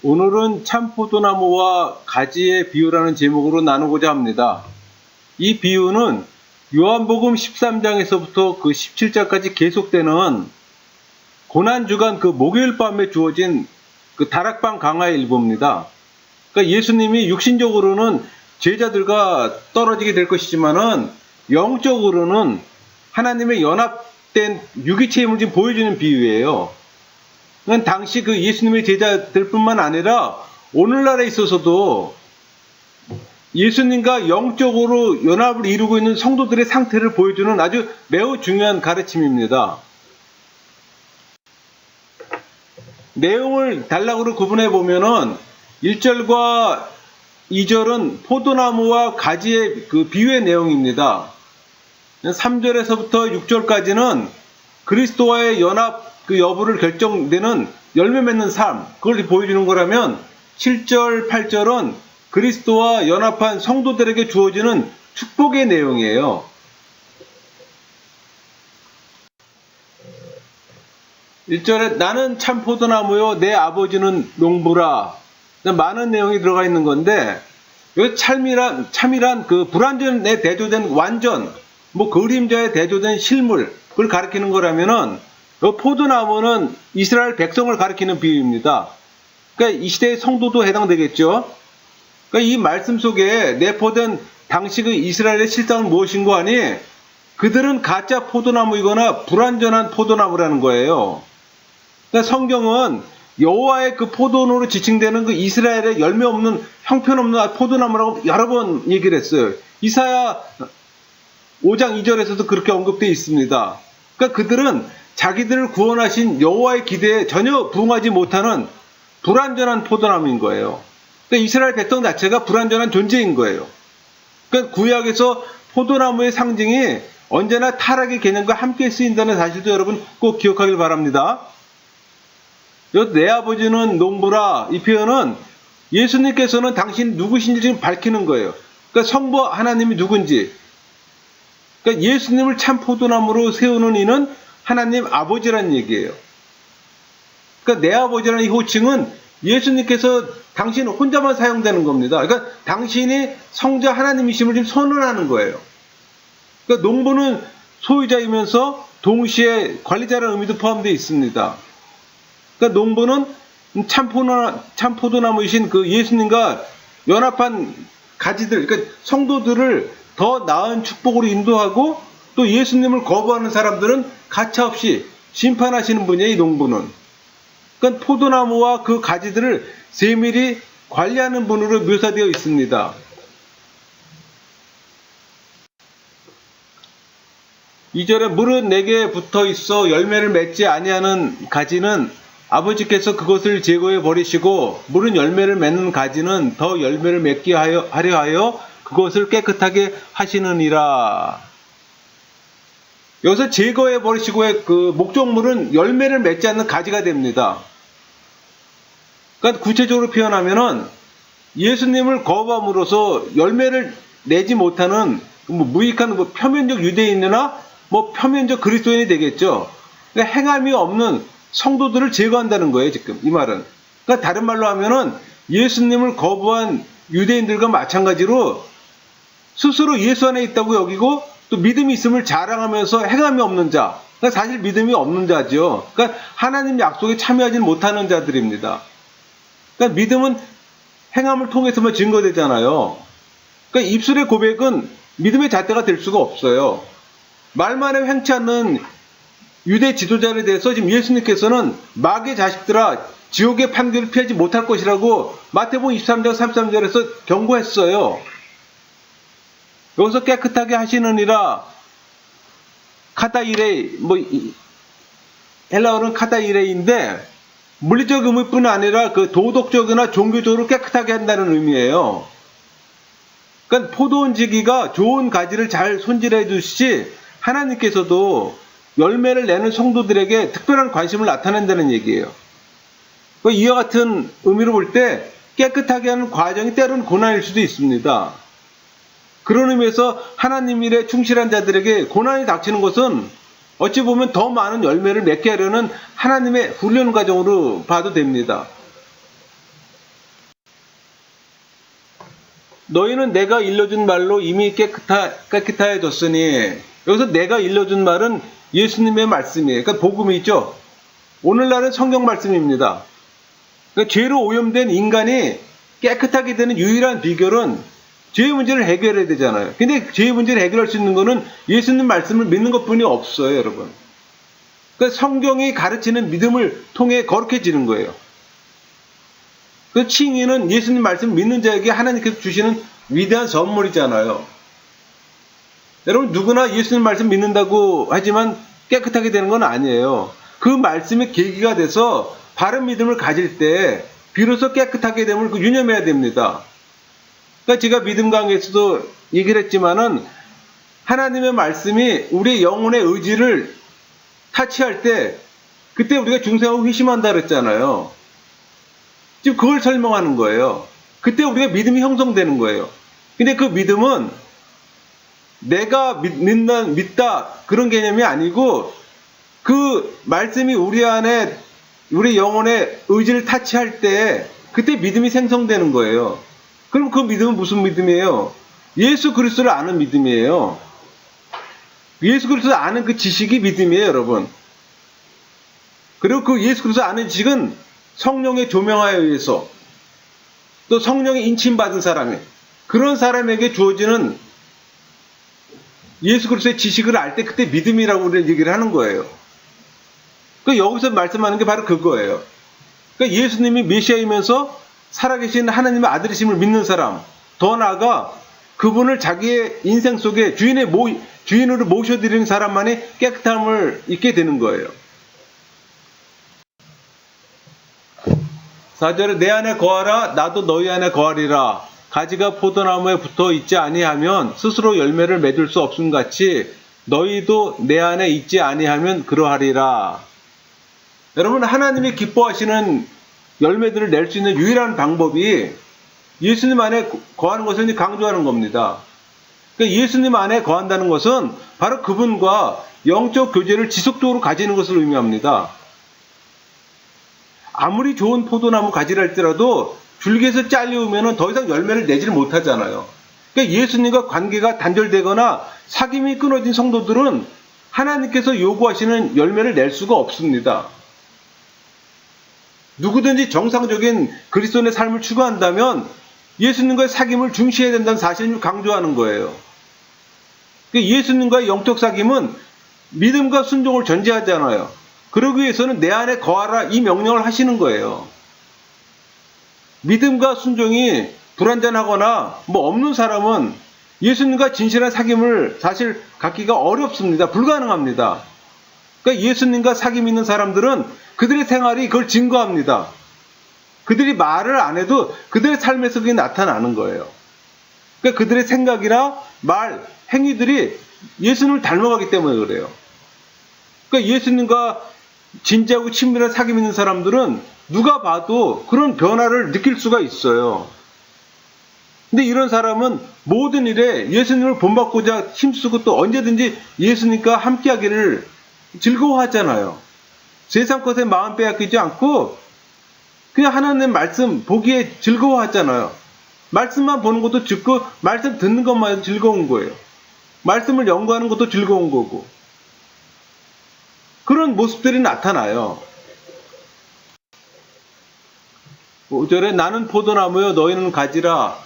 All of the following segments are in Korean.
오늘은 참포도나무와 가지의 비유라는 제목으로 나누고자 합니다. 이 비유는 요한복음 13장에서부터 그 17장까지 계속되는 고난주간 그 목요일 밤에 주어진 그 다락방 강화의 일부입니다. 그러니까 예수님이 육신적으로는 제자들과 떨어지게 될 것이지만은 영적으로는 하나님의 연합된 유기체임을 지금 보여주는 비유예요. 그러니까 당시 그 예수님의 제자들뿐만 아니라 오늘날에 있어서도 예수님과 영적으로 연합을 이루고 있는 성도들의 상태를 보여주는 아주 매우 중요한 가르침입니다. 내용을 단락으로 구분해 보면은 1절과 2절은 포도나무와 가지의 그 비유의 내용입니다. 3절에서부터 6절까지는 그리스도와의 연합 그 여부를 결정되는 열매 맺는 삶, 그걸 보여주는 거라면 7절, 8절은 그리스도와 연합한 성도들에게 주어지는 축복의 내용이에요. 1절에 나는 참 포도나무요 내 아버지는 농부라. 많은 내용이 들어가 있는 건데 여기 참이란 그 불완전에 대조된 완전, 그림자에 대조된 실물, 그걸 가리키는 거라면은 포도나무는 이스라엘 백성을 가리키는 비유입니다. 그러니까 이 시대의 성도도 해당되겠죠. 그러니까 이 말씀 속에 내포된 당시 그 이스라엘의 실상은 무엇인고 하니 그들은 가짜 포도나무이거나 불완전한 포도나무라는 거예요. 그러니까 성경은 여호와의 그 포도원으로 지칭되는 그 이스라엘의 열매 없는 형편없는 포도나무라고 여러 번 얘기를 했어요. 이사야 5장 2절에서도 그렇게 언급되어 있습니다. 그러니까 그들은 자기들을 구원하신 여호와의 기대에 전혀 부응하지 못하는 불완전한 포도나무인 거예요. 그러니까 이스라엘 백성 자체가 불완전한 존재인 거예요. 그러니까 구약에서 포도나무의 상징이 언제나 타락의 개념과 함께 쓰인다는 사실도 여러분 꼭 기억하길 바랍니다. 내 아버지는 농부라, 이 표현은 예수님께서는 당신 누구신지 지금 밝히는 거예요. 그러니까 성부 하나님이 누군지. 그러니까 예수님을 참 포도나무로 세우는 이는 하나님 아버지라는 얘기예요. 그러니까 내 아버지라는 이 호칭은 예수님께서 당신 혼자만 사용되는 겁니다. 그러니까 당신이 성자 하나님이심을 지금 선언하는 거예요. 그러니까 농부는 소유자이면서 동시에 관리자라는 의미도 포함되어 있습니다. 그러니까 농부는 참 포도나무이신 그 예수님과 연합한 가지들, 그러니까 성도들을 더 나은 축복으로 인도하고 또 예수님을 거부하는 사람들은 가차없이 심판하시는 분이에요, 이 농부는. 그러니까 포도나무와 그 가지들을 세밀히 관리하는 분으로 묘사되어 있습니다. 2절에 물은 내게 붙어 있어 열매를 맺지 아니하는 가지는 아버지께서 그것을 제거해 버리시고 물은 열매를 맺는 가지는 더 열매를 맺게 하려 하여 그것을 깨끗하게 하시느니라. 여기서 제거해 버리시고의 그 목적물은 열매를 맺지 않는 가지가 됩니다. 그러니까 구체적으로 표현하면은 예수님을 거부함으로써 열매를 내지 못하는 무익한 표면적 유대인이나 표면적 그리스도인이 되겠죠. 그러니까 행함이 없는 성도들을 제거한다는 거예요, 지금 이 말은. 그러니까 다른 말로 하면은 예수님을 거부한 유대인들과 마찬가지로 스스로 예수 안에 있다고 여기고 또 믿음이 있음을 자랑하면서 행함이 없는 자, 그러니까 사실 믿음이 없는 자죠. 그러니까 하나님 약속에 참여하지 못하는 자들입니다. 그러니까 믿음은 행함을 통해서만 증거되잖아요. 그러니까 입술의 고백은 믿음의 잣대가 될 수가 없어요. 말만 해 횡치 않는 유대 지도자에 대해서 지금 예수님께서는 마귀의 자식들아 지옥의 판결을 피하지 못할 것이라고 마태복음 23장 33절에서 경고했어요. 여기서 깨끗하게 하시느니라 카다이레이, 헬라어는 카다이레이인데 물리적 의미뿐 아니라 그 도덕적이나 종교적으로 깨끗하게 한다는 의미예요. 그러니까 포도원 지기가 좋은 가지를 잘 손질해 주시지 하나님께서도 열매를 내는 성도들에게 특별한 관심을 나타낸다는 얘기예요. 이와 같은 의미로 볼 때 깨끗하게 하는 과정이 때로는 고난일 수도 있습니다. 그런 의미에서 하나님 일에 충실한 자들에게 고난이 닥치는 것은 어찌 보면 더 많은 열매를 맺게 하려는 하나님의 훈련 과정으로 봐도 됩니다. 너희는 내가 일러준 말로 이미 깨끗해졌으니, 여기서 내가 일러준 말은 예수님의 말씀이에요. 그러니까 복음이죠. 오늘날은 성경 말씀입니다. 그러니까 죄로 오염된 인간이 깨끗하게 되는 유일한 비결은 죄의 문제를 해결해야 되잖아요. 근데 죄의 문제를 해결할 수 있는 거는 예수님 말씀을 믿는 것뿐이 없어요, 여러분. 그러니까 성경이 가르치는 믿음을 통해 거룩해지는 거예요. 그 칭의는 예수님 말씀 믿는 자에게 하나님께서 주시는 위대한 선물이잖아요. 여러분, 누구나 예수님 말씀 믿는다고 하지만 깨끗하게 되는 건 아니에요. 그 말씀의 계기가 돼서 바른 믿음을 가질 때 비로소 깨끗하게 됨을 유념해야 됩니다. 그러니까 제가 믿음 강의에서도 얘기를 했지만은 하나님의 말씀이 우리의 영혼의 의지를 타치할 때 그때 우리가 중생하고 회심한다 그랬잖아요. 지금 그걸 설명하는 거예요. 그때 우리가 믿음이 형성되는 거예요. 근데 그 믿음은 내가 믿다 그런 개념이 아니고 그 말씀이 우리 안에 우리 영혼의 의지를 타치할 때 그때 믿음이 생성되는 거예요. 그럼 그 믿음은 무슨 믿음이에요? 예수 그리스도를 아는 믿음이에요. 예수 그리스도를 아는 그 지식이 믿음이에요, 여러분. 그리고 그 예수 그리스도를 아는 지식은 성령의 조명하에 의해서 또 성령의 인침받은 사람이 그런 사람에게 주어지는 예수 그리스도의 지식을 알 때 그때 믿음이라고 우리는 얘기를 하는 거예요. 그러니까 여기서 말씀하는 게 바로 그거예요. 그러니까 예수님이 메시아이면서 살아계신 하나님의 아들이심을 믿는 사람, 더 나아가 그분을 자기의 인생 속에 주인으로 모셔드리는 사람만이 깨끗함을 잊게 되는 거예요. 4절에 내 안에 거하라 나도 너희 안에 거하리라. 가지가 포도나무에 붙어 있지 아니하면 스스로 열매를 맺을 수 없음같이 너희도 내 안에 있지 아니하면 그러하리라. 여러분, 하나님이 기뻐하시는 열매들을 낼 수 있는 유일한 방법이 예수님 안에 거하는 것을 강조하는 겁니다. 그러니까 예수님 안에 거한다는 것은 바로 그분과 영적 교제를 지속적으로 가지는 것을 의미합니다. 아무리 좋은 포도나무 가지를 할지라도 줄기에서 잘려오면 더 이상 열매를 내지를 못하잖아요. 그러니까 예수님과 관계가 단절되거나 사귐이 끊어진 성도들은 하나님께서 요구하시는 열매를 낼 수가 없습니다. 누구든지 정상적인 그리스도인의 삶을 추구한다면 예수님과의 사귐을 중시해야 된다는 사실을 강조하는 거예요. 그러니까 예수님과의 영적 사귐은 믿음과 순종을 전제하잖아요. 그러기 위해서는 내 안에 거하라 이 명령을 하시는 거예요. 믿음과 순종이 불완전하거나 없는 사람은 예수님과 진실한 사귐을 사실 갖기가 어렵습니다. 불가능합니다. 그러니까 예수님과 사귐 있는 사람들은 그들의 생활이 그걸 증거합니다. 그들이 말을 안 해도 그들의 삶에서 그게 나타나는 거예요. 그러니까 그들의 생각이나 말, 행위들이 예수님을 닮아가기 때문에 그래요. 그러니까 예수님과 진지하고 친밀한 사귐 있는 사람들은 누가 봐도 그런 변화를 느낄 수가 있어요. 근데 이런 사람은 모든 일에 예수님을 본받고자 힘쓰고 또 언제든지 예수님과 함께하기를 즐거워하잖아요. 세상 것에 마음 빼앗기지 않고 그냥 하나님의 말씀 보기에 즐거워하잖아요. 말씀만 보는 것도 듣고 말씀 듣는 것만 해도 즐거운 거예요. 말씀을 연구하는 것도 즐거운 거고. 그런 모습들이 나타나요. 5절에 나는 포도나무여 너희는 가지라.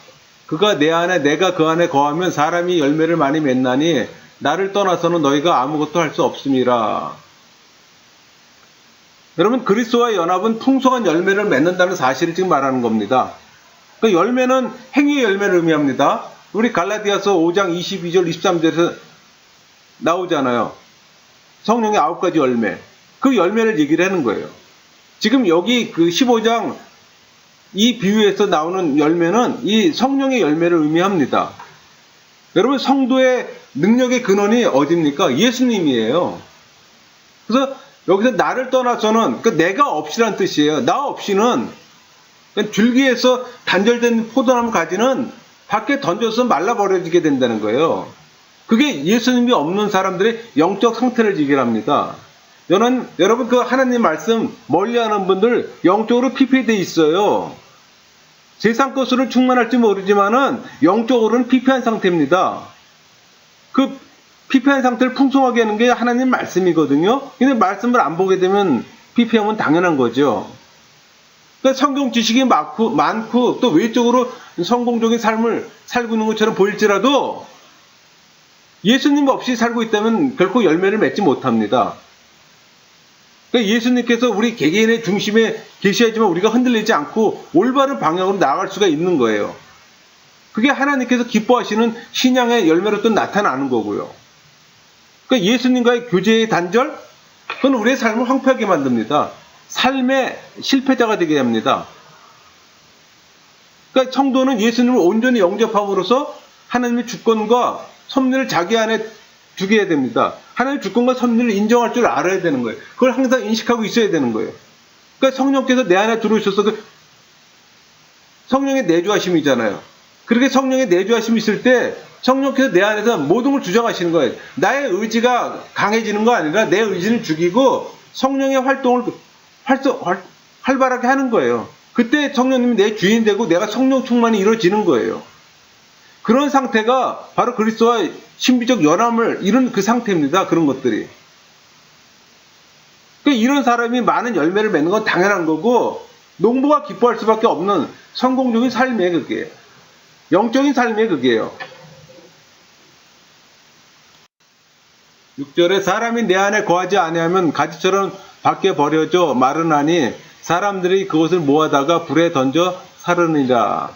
그가 내 안에 내가 그 안에 거하면 사람이 열매를 많이 맺나니 나를 떠나서는 너희가 아무것도 할 수 없음이라. 여러분, 그리스도와의 연합은 풍성한 열매를 맺는다는 사실을 지금 말하는 겁니다. 그 열매는 행위의 열매를 의미합니다. 우리 갈라디아서 5장 22절 23절에서 나오잖아요. 성령의 9가지 열매. 그 열매를 얘기를 하는 거예요. 지금 여기 그 15장 이 비유에서 나오는 열매는 이 성령의 열매를 의미합니다. 여러분, 성도의 능력의 근원이 어디입니까? 예수님이에요. 그래서 여기서 나를 떠나서는 내가 없이란 뜻이에요. 나 없이는 줄기에서 단절된 포도나무 가지는 밖에 던져서 말라버려지게 된다는 거예요. 그게 예수님이 없는 사람들의 영적 상태를 얘기합니다. 여러분 그 하나님 말씀 멀리하는 분들 영적으로 피폐되어 있어요. 세상 것으로는 충만할지 모르지만은 영적으로는 피폐한 상태입니다. 그 피폐한 상태를 풍성하게 하는 게 하나님 말씀이거든요. 근데 말씀을 안 보게 되면 피폐하면 당연한 거죠. 그러니까 성경 지식이 많고 또 외적으로 성공적인 삶을 살고 있는 것처럼 보일지라도 예수님 없이 살고 있다면 결코 열매를 맺지 못합니다. 그러니까 예수님께서 우리 개개인의 중심에 계셔야지만 우리가 흔들리지 않고 올바른 방향으로 나아갈 수가 있는 거예요. 그게 하나님께서 기뻐하시는 신앙의 열매로 또 나타나는 거고요. 그러니까 예수님과의 교제의 단절, 그건 우리의 삶을 황폐하게 만듭니다. 삶의 실패자가 되게 합니다. 그러니까 성도는 예수님을 온전히 영접함으로써 하나님의 주권과 섭리를 자기 안에 두게 해야 됩니다. 하나님의 주권과 섭리를 인정할 줄 알아야 되는 거예요. 그걸 항상 인식하고 있어야 되는 거예요. 그러니까 성령께서 내 안에 들어오셔서 그 성령의 내주하심이잖아요. 그렇게 성령의 내주하심이 있을 때 성령께서 내 안에서 모든 걸 주장하시는 거예요. 나의 의지가 강해지는 거 아니라 내 의지는 죽이고 성령의 활동을 활발하게 하는 거예요. 그때 성령님이 내 주인 되고 내가 성령 충만이 이루어지는 거예요. 그런 상태가 바로 그리스도와 신비적 연함을 이룬 그 상태입니다. 그런 것들이. 그러니까 이런 사람이 많은 열매를 맺는 건 당연한 거고 농부가 기뻐할 수밖에 없는 성공적인 삶의 그게 영적인 삶의 그게요. 6절에 사람이 내 안에 거하지 아니하면 가지처럼 밖에 버려져 마르나니 사람들이 그것을 모아다가 불에 던져 사르니라.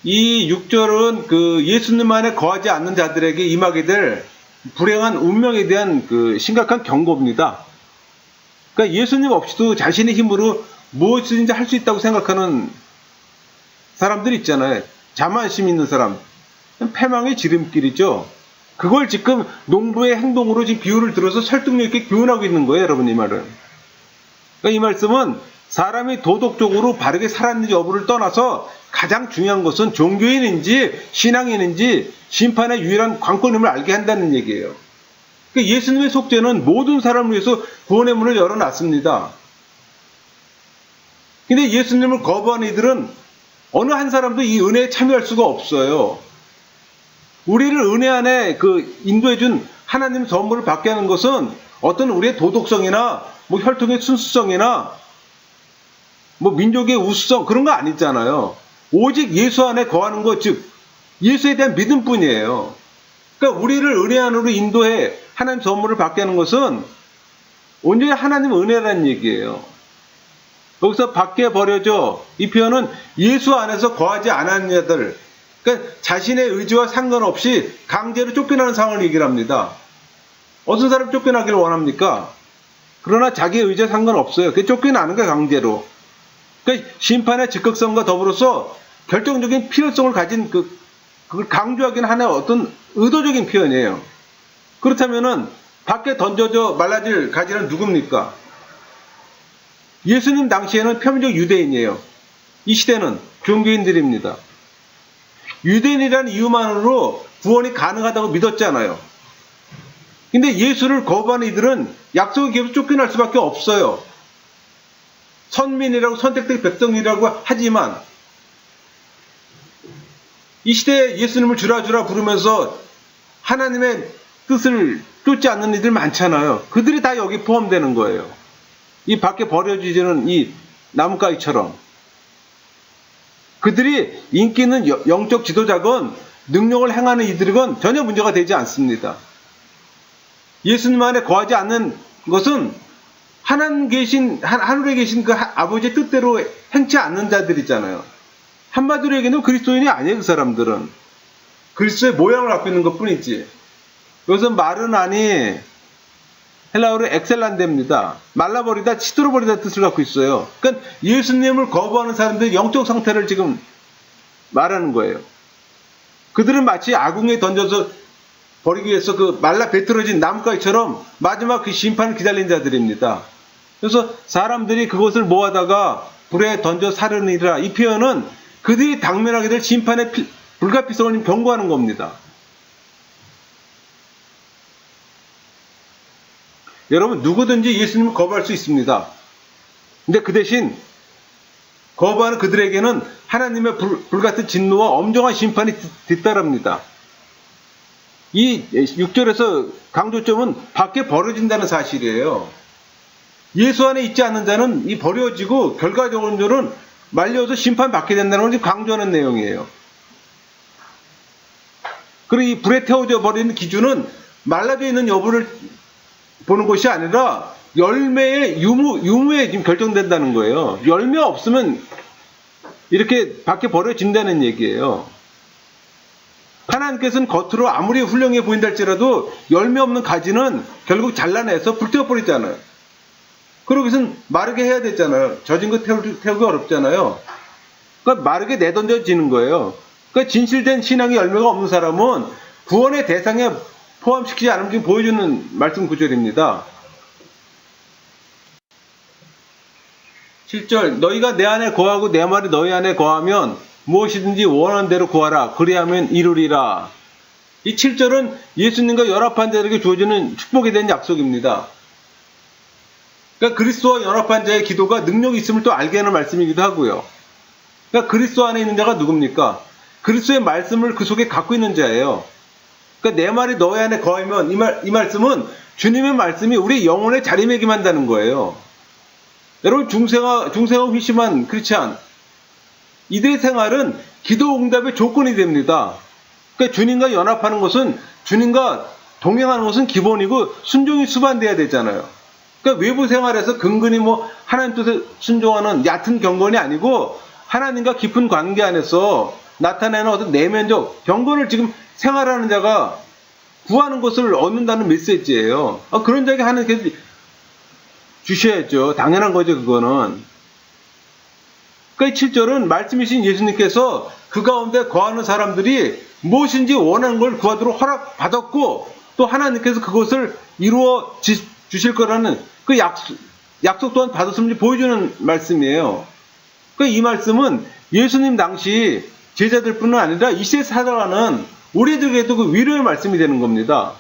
이 6절은 그 예수님 안에 거하지 않는 자들에게 임하게 될 불행한 운명에 대한 그 심각한 경고입니다. 그러니까 예수님 없이도 자신의 힘으로 무엇이든지 할 수 있다고 생각하는 사람들 있잖아요. 자만심 있는 사람. 패망의 지름길이죠. 그걸 지금 농부의 행동으로 지금 비유를 들어서 설득력 있게 교훈하고 있는 거예요, 여러분, 이 말은. 그러니까 이 말씀은 사람이 도덕적으로 바르게 살았는지 여부를 떠나서 가장 중요한 것은 종교인인지 신앙인인지 심판의 유일한 관건임을 알게 한다는 얘기예요. 그러니까 예수님의 속죄는 모든 사람을 위해서 구원의 문을 열어놨습니다. 근데 예수님을 거부한 이들은 어느 한 사람도 이 은혜에 참여할 수가 없어요. 우리를 은혜 안에 그 인도해준 하나님 선물을 받게 하는 것은 어떤 우리의 도덕성이나 뭐 혈통의 순수성이나 뭐 민족의 우수성 그런 거 아니잖아요. 오직 예수 안에 거하는 것, 즉 예수에 대한 믿음뿐이에요. 그러니까 우리를 은혜 안으로 인도해 하나님 선물을 받게 하는 것은 온전히 하나님 은혜라는 얘기예요. 여기서 밖에 버려져 이 표현은 예수 안에서 거하지 않은 자들, 그러니까 자신의 의지와 상관없이 강제로 쫓겨나는 상황을 얘기를 합니다. 어떤 사람 쫓겨나기를 원합니까? 그러나 자기의 의지와 상관없어요. 그게 쫓겨나는 거예요, 강제로. 그러니까 심판의 즉각성과 더불어서 결정적인 필요성을 가진 그걸 강조하기는 하나의 어떤 의도적인 표현이에요. 그렇다면은 밖에 던져져 말라질 가지는 누굽니까? 예수님 당시에는 표면적 유대인이에요. 이 시대는 종교인들입니다. 유대인이라는 이유만으로 구원이 가능하다고 믿었잖아요. 근데 예수를 거부하는 이들은 약속의 기업에서 쫓겨날 수밖에 없어요. 선민이라고 선택된 백성이라고 하지만 이 시대에 예수님을 주라 부르면서 하나님의 뜻을 쫓지 않는 이들 많잖아요. 그들이 다 여기 포함되는 거예요. 이 밖에 버려지는 이 나뭇가지처럼. 그들이 인기 있는 영적 지도자건 능력을 행하는 이들이건 전혀 문제가 되지 않습니다. 예수님 안에 거하지 않는 것은 하늘에 계신 그 아버지의 뜻대로 행치 않는 자들이잖아요. 한마디로 얘기하면 그리스도인이 아니에요, 그 사람들은. 그리스도의 모양을 갖고 있는 것 뿐이지. 여기서 마르나니 헬라어로 엑셀란데입니다. 말라버리다, 치들어버리다 뜻을 갖고 있어요. 그러니까 예수님을 거부하는 사람들의 영적 상태를 지금 말하는 거예요. 그들은 마치 아궁이에 던져서 버리기 위해서 그 말라 배틀어진 나뭇가지처럼 마지막 그 심판을 기다린 자들입니다. 그래서 사람들이 그것을 모아다가 불에 던져 사르니라. 이 표현은 그들이 당면하게 될 심판의 불가피성을 경고하는 겁니다. 여러분, 누구든지 예수님을 거부할 수 있습니다. 근데 그 대신 거부하는 그들에게는 하나님의 불같은 진노와 엄정한 심판이 뒤따릅니다. 이 6절에서 강조점은 밖에 버려진다는 사실이에요. 예수 안에 있지 않는 자는 이 버려지고 결과적으로는 말려서 심판받게 된다는 걸 강조하는 내용이에요. 그리고 이 불에 태워져 버리는 기준은 말라져 있는 여부를 보는 것이 아니라 열매의 유무에 지금 결정된다는 거예요. 열매 없으면 이렇게 밖에 버려진다는 얘기예요. 하나님께서는 겉으로 아무리 훌륭해 보인다 할지라도 열매 없는 가지는 결국 잘라내서 불태워버리잖아요. 그러고 것은 마르게 해야 되잖아요. 젖은 거 태우기 어렵잖아요. 그러니까 마르게 내던져지는 거예요. 그러니까 진실된 신앙의 열매가 없는 사람은 구원의 대상에 포함시키지 않으면 지금 보여주는 말씀 구절입니다. 7절 너희가 내 안에 거하고 내 말이 너희 안에 거하면 무엇이든지 원하는 대로 구하라. 그리하면 이루리라. 이 7절은 예수님과 연합한 자에게 주어지는 축복에 대한 약속입니다. 그러니까 그리스도와 연합한 자의 기도가 능력이 있음을 또 알게 하는 말씀이기도 하고요. 그러니까 그리스도 안에 있는 자가 누굽니까? 그리스도의 말씀을 그 속에 갖고 있는 자예요. 그러니까 내 말이 너희 안에 거하면 이 말씀은 주님의 말씀이 우리 영혼에 자리매김한다는 거예요. 여러분 중생화 회심한 크리스찬 이들의 생활은 기도 응답의 조건이 됩니다. 그러니까 주님과 연합하는 것은 주님과 동행하는 것은 기본이고 순종이 수반돼야 되잖아요. 그러니까 외부 생활에서 근근히 하나님 뜻에 순종하는 얕은 경건이 아니고 하나님과 깊은 관계 안에서 나타내는 어떤 내면적 경건을 지금 생활하는 자가 구하는 것을 얻는다는 메시지예요. 그런 자에게 하나님께서 주셔야죠. 당연한 거죠, 그거는. 그러니까 7절은 말씀이신 예수님께서 그 가운데 거하는 사람들이 무엇인지 원하는 걸 구하도록 허락받았고 또 하나님께서 그것을 이루어 주실 거라는 그 약속 또한 받았음을 보여주는 말씀이에요. 그러니까 이 말씀은 예수님 당시 제자들뿐만 아니라 이 시대에 살아가는 우리들에게도 그 위로의 말씀이 되는 겁니다.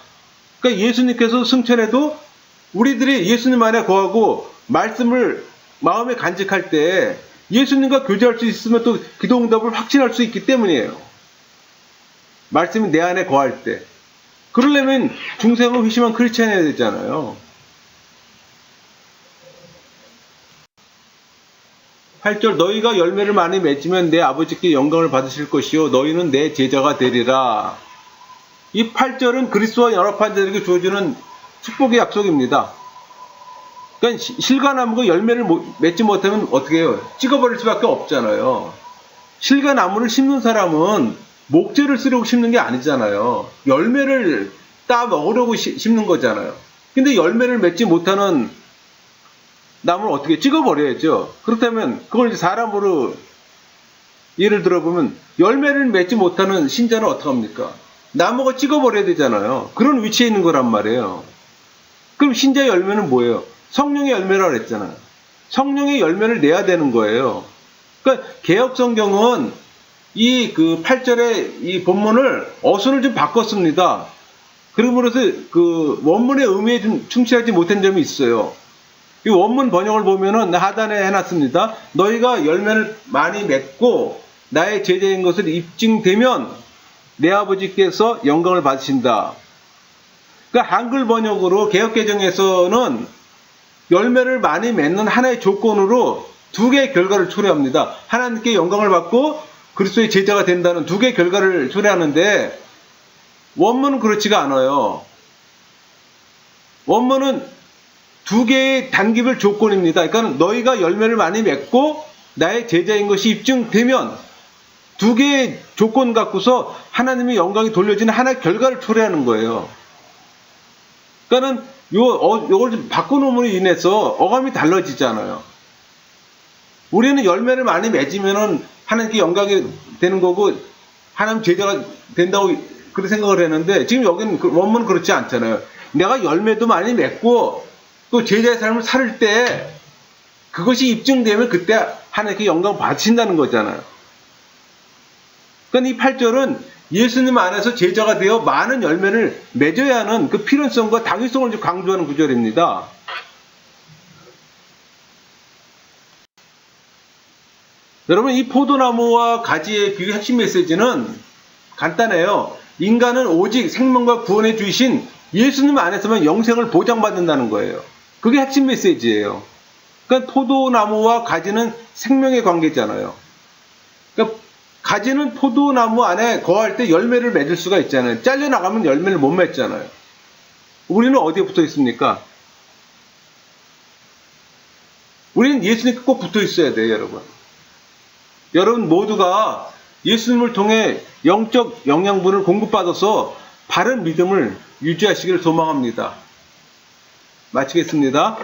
그러니까 예수님께서 승천해도 우리들이 예수님 안에 거하고 말씀을 마음에 간직할 때 예수님과 교제할 수 있으면 또 기도 응답을 확신할 수 있기 때문이에요. 말씀이 내 안에 거할 때. 그러려면 중생을 회심한 크리스찬이어야 되잖아요. 8절 너희가 열매를 많이 맺으면 내 아버지께 영광을 받으실 것이요 너희는 내 제자가 되리라. 이 8절은 그리스도와 연합한 자들에게 주어지는 축복의 약속입니다. 그러니까 실과나무가 열매를 맺지 못하면 어떻게 해요? 찍어버릴 수밖에 없잖아요. 실과나무를 심는 사람은 목재를 쓰려고 심는 게 아니잖아요. 열매를 따 먹으려고 심는 거잖아요. 근데 열매를 맺지 못하는 나무를 어떻게 찍어버려야죠. 그렇다면 그걸 사람으로 예를 들어보면 열매를 맺지 못하는 신자는 어떡합니까? 나무가 찍어버려야 되잖아요. 그런 위치에 있는 거란 말이에요. 그럼 신자의 열매는 뭐예요? 성령의 열매라고 그랬잖아요. 성령의 열매를 내야 되는 거예요. 그러니까 개역 성경은 이 8절의 이 본문을 어순을 좀 바꿨습니다. 그러므로서 그 원문의 의미에 좀 충실하지 못한 점이 있어요. 이 원문 번역을 보면은 하단에 해놨습니다. 너희가 열매를 많이 맺고 나의 제자인 것을 입증되면 내 아버지께서 영광을 받으신다. 그러니까 한글 번역으로 개역개정에서는 열매를 많이 맺는 하나의 조건으로 두 개의 결과를 초래합니다. 하나님께 영광을 받고 그리스도의 제자가 된다는 두 개의 결과를 초래하는데 원문은 그렇지가 않아요. 원문은 두 개의 단기별 조건입니다. 그러니까 너희가 열매를 많이 맺고 나의 제자인 것이 입증되면 두 개의 조건 갖고서 하나님의 영광이 돌려지는 하나의 결과를 초래하는 거예요. 그러니까는 요걸 좀 바꿔놓음으로 인해서 어감이 달라지잖아요. 우리는 열매를 많이 맺으면은 하나님께 영광이 되는 거고 하나님 제자가 된다고 그렇게 생각을 했는데 지금 여기는 원문은 그렇지 않잖아요. 내가 열매도 많이 맺고 또 제자의 삶을 살 때 그것이 입증되면 그때 하나님께 영광 받으신다는 거잖아요. 그러니까 이 8절은 예수님 안에서 제자가 되어 많은 열매를 맺어야 하는 그 필요성과 당위성을 좀 강조하는 구절입니다. 여러분, 이 포도나무와 가지의 비유 핵심 메시지는 간단해요. 인간은 오직 생명과 구원해 주신 예수님 안에서만 영생을 보장받는다는 거예요. 그게 핵심 메시지예요. 그러니까 포도나무와 가지는 생명의 관계잖아요. 그러니까 가지는 포도나무 안에 거할 때 열매를 맺을 수가 있잖아요. 잘려나가면 열매를 못 맺잖아요. 우리는 어디에 붙어 있습니까? 우리는 예수님께 꼭 붙어 있어야 돼요, 여러분. 여러분 모두가 예수님을 통해 영적 영양분을 공급받아서 바른 믿음을 유지하시기를 소망합니다. 마치겠습니다.